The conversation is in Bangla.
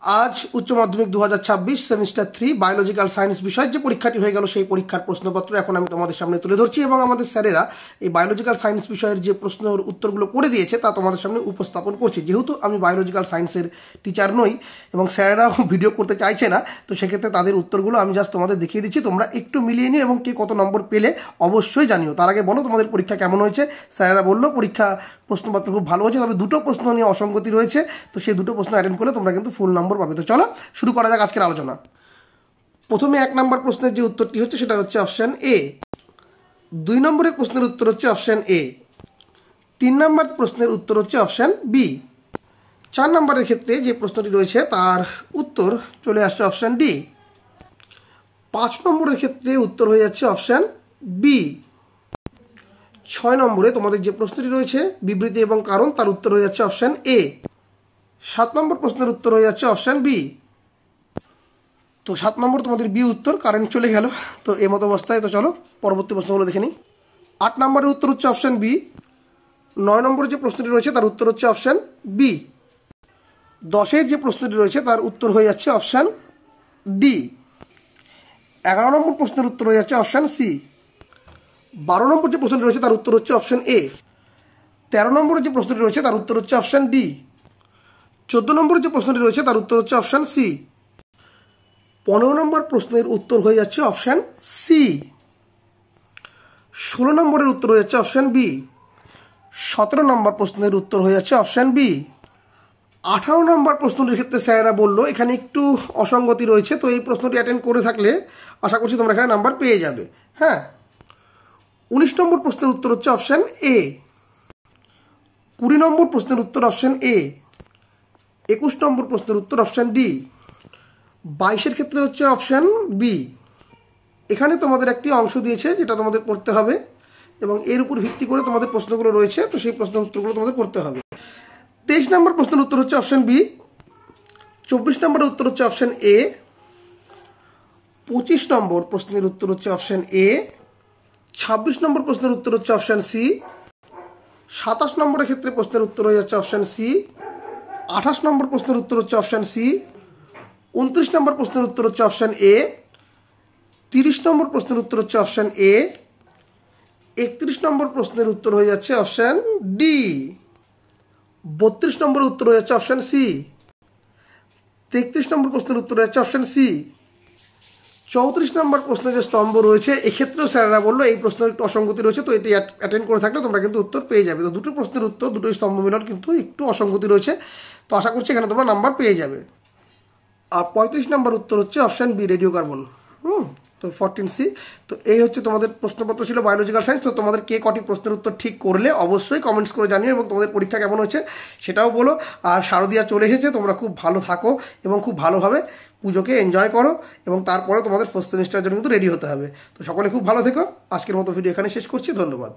আজ উচ্চ মাধ্যমিক 2026 সেমিস্টার 3 বায়োলজিক্যাল সায়েন্স বিষয়ের যে পরীক্ষাটি হয়ে গেল সেই পরীক্ষার প্রশ্নপত্র এখন আমি তোমাদের সামনে তুলে ধরছি এবং আমাদের স্যারেরা এই বায়োলজিক্যাল সায়েন্স বিষয়ের যে প্রশ্নের উত্তরগুলো করে দিয়েছে তা তোমাদের সামনে উপস্থাপন করছি। যেহেতু আমি বায়োলজিক্যাল সায়েন্সের টিচার নই এবং স্যারেরা ভিডিও করতে চাইছে না, তো সেক্ষেত্রে তাদের উত্তরগুলো আমি জাস্ট তোমাদের দেখিয়ে দিচ্ছি। তোমরা একটু মিলিয়ে নিও এবং কে কত নম্বর পেলে অবশ্যই জানিও। তার আগে বলো তোমাদের পরীক্ষা কেমন হয়েছে। স্যারেরা বললো পরীক্ষা প্রশ্নপত্র খুব ভালো হয়েছে, তবে দুটো প্রশ্ন নিয়ে অসঙ্গতি রয়েছে, তো সেই দুটো প্রশ্ন অ্যাটেন্ড করলে তোমরা কিন্তু ফুল নম্বর পাবে। তো চলো শুরু করা যাক আজকের আলোচনা। প্রথমে 1 নম্বর প্রশ্নের যে উত্তরটি হচ্ছে সেটা হচ্ছে অপশন এ। 2 নম্বরের প্রশ্নের উত্তর হচ্ছে অপশন এ। 3 নম্বর প্রশ্নের উত্তর হচ্ছে অপশন বি। 4 নম্বরের ক্ষেত্রে যে প্রশ্নটি রয়েছে তার উত্তর চলে আসছে অপশন ডি। 5 নম্বরের ক্ষেত্রে উত্তর হয়ে যাচ্ছে অপশন বি। 6 নম্বরে তোমাদের যে প্রশ্নটি রয়েছে বিবৃতি এবং কারণ, তার উত্তর হয়ে যাচ্ছে অপশন এ। 7 নম্বর প্রশ্নের উত্তর হয়ে যাচ্ছে অপশন বি। তো 7 নম্বর তোমাদের বি উত্তর, কারেন্ট চলে গেল তো এই মতো অবস্থায়। তো চলো পরবর্তী প্রশ্নগুলো দেখে নিই। 8 নম্বরের উত্তর হচ্ছে অপশন বি। 9 নম্বরের যে প্রশ্নটি রয়েছে তার উত্তর হচ্ছে অপশন বি। 10-এর যে প্রশ্নটি রয়েছে তার উত্তর হয়ে যাচ্ছে অপশন ডি। 11 নম্বর প্রশ্নের উত্তর হয়ে যাচ্ছে অপশন সি। 12 নম্বর যে প্রশ্নটি রয়েছে তার উত্তর হচ্ছে অপশন এ। 13 নম্বরের যে প্রশ্নটি রয়েছে তার উত্তর হচ্ছে অপশন ডি। 14 নম্বরের যে প্রশ্নটি রয়েছে তার উত্তর হচ্ছে অপশন সি। 15 নম্বর প্রশ্নের উত্তর হয়ে যাচ্ছে অপশন সি। 16 নম্বরের উত্তর হয়ে যাচ্ছে অপশন বি। 17 নম্বর প্রশ্নের উত্তর হয়ে যাচ্ছে অপশন বি। 18 নম্বর প্রশ্নটির ক্ষেত্রে স্যারেরা বললো এখানে একটু অসঙ্গতি রয়েছে, তো এই প্রশ্নটি অ্যাটেন্ড করে থাকলে আশা করছি তোমরা এখানে নাম্বার পেয়ে যাবে। হ্যাঁ, 19 নম্বর প্রশ্নের উত্তর হচ্ছে অপশন এ। 20 নম্বর প্রশ্নের উত্তর অপশন এ। 21 নম্বর প্রশ্নের উত্তর অপশন ডি। 22-এর ক্ষেত্রে হচ্ছে অপশন বি। এখানে তোমাদের একটি অংশ দিয়েছে যেটা তোমাদের পড়তে হবে এবং এর উপর ভিত্তি করে তোমাদের প্রশ্নগুলো রয়েছে, তো সেই প্রশ্নের উত্তরগুলো তোমাদের পড়তে হবে। 23 নম্বর প্রশ্নের উত্তর হচ্ছে অপশন বি। 24 নম্বরের উত্তর হচ্ছে অপশন এ। 25 নম্বর প্রশ্নের উত্তর হচ্ছে অপশন এ। 26 নম্বর প্রশ্নের উত্তর হচ্ছে অপশন সি। 27 নম্বরের ক্ষেত্রে প্রশ্নের উত্তর হয়ে যাচ্ছে অপশন সি। 28 নম্বর প্রশ্নের উত্তর হচ্ছে অপশন সি। 29 নম্বর প্রশ্নের উত্তর হচ্ছে অপশন এ। 30 নম্বর প্রশ্নের উত্তর হচ্ছে অপশন এ। 31 নম্বর প্রশ্নের উত্তর হয়ে যাচ্ছে অপশন ডি। 32 নম্বর উত্তর হয়ে যাচ্ছে অপশন সি। 33 নম্বর প্রশ্নের উত্তর হয়ে যাচ্ছে অপশন সি। 34 নম্বর প্রশ্নে যে স্তম্ভ রয়েছে এক্ষেত্রেও স্যারেরা বললো এই প্রশ্নের একটু অসঙ্গতি রয়েছে, তো এটি অ্যাটেন্ড করে থাকলে তোমরা কিন্তু উত্তর পেয়ে যাবে। তো দুটো প্রশ্নের উত্তর, দুটোই স্তম্ভ মিলন কিন্তু একটু অসঙ্গতি রয়েছে, তো আশা করছি এখানে তোমরা নাম্বার পেয়ে যাবে। আর 35 নম্বর উত্তর হচ্ছে অপশন বি, রেডিও কার্বন। তো 14C। তো এই হচ্ছে তোমাদের প্রশ্নপত্র ছিল বায়োলজিক্যাল সায়েন্স। তো তোমাদের কে কটি প্রশ্নের উত্তর ঠিক করলে অবশ্যই কমেন্টস করে জানিও এবং তোমাদের পরীক্ষা কেমন হচ্ছে সেটাও বলো। আর শারদীয়া চলে এসেছে, তোমরা খুব ভালো থাকো এবং খুব ভালোভাবে পুজোকে এনজয় করো এবং তারপরে তোমাদের ফার্স্ট সেমিস্টারের জন্য কিন্তু রেডি হতে হবে। তো সকলে খুব ভালো থেকো। আজকের মতো ভিডিও এখানে শেষ করছি। ধন্যবাদ।